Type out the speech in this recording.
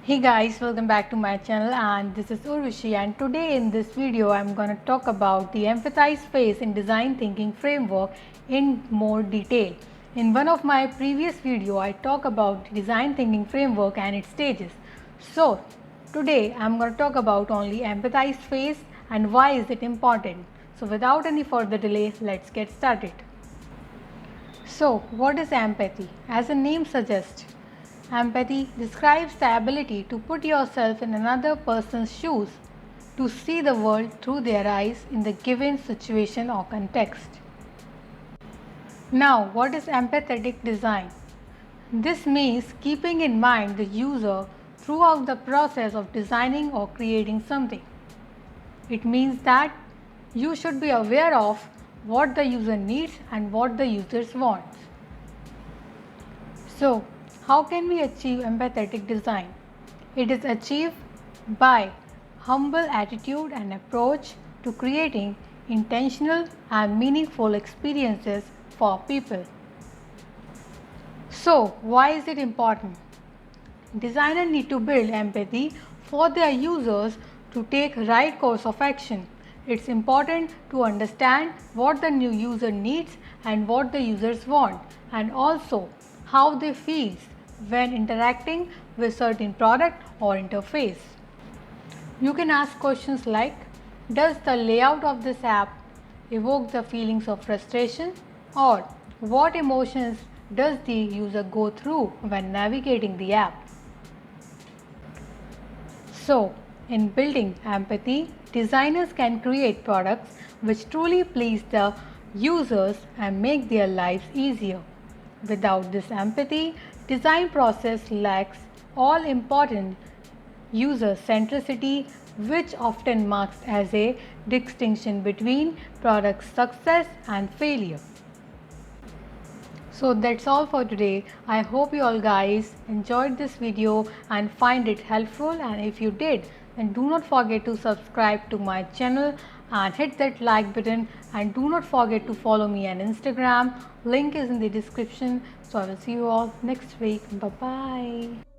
Hey guys, welcome back to my channel, and this is Urvashi, and today in this video I'm going to talk about the empathize phase in design thinking framework in more detail. In one of my previous video I talk about the design thinking framework and its stages. So today I'm going to talk about only empathize phase and why is it important. So without any further delay, let's get started. So what is empathy? As the name suggests, empathy describes the ability to put yourself in another person's shoes, to see the world through their eyes in the given situation or context. Now, what is empathetic design? This means keeping in mind the user throughout the process of designing or creating something. It means that you should be aware of what the user needs and what the user wants. So, how can we achieve empathetic design? It is achieved by humble attitude and approach to creating intentional and meaningful experiences for people. So, why is it important? Designers need to build empathy for their users to take right course of action. It's important to understand what the new user needs and what the users want, and also how they feel when interacting with certain product or interface. You can ask questions like, does the layout of this app evoke the feelings of frustration, or what emotions does the user go through when navigating the app? So, in building empathy, designers can create products which truly please the users and make their lives easier. Without this empathy, design process lacks all important user centricity, which often marks as a distinction between product success and failure. So that's all for today. I hope you all guys enjoyed this video and find it helpful, and if you did, then do not forget to subscribe to my channel and hit that like button, and do not forget to follow me on Instagram. Link is in the description. So I will see you all next week. Bye bye.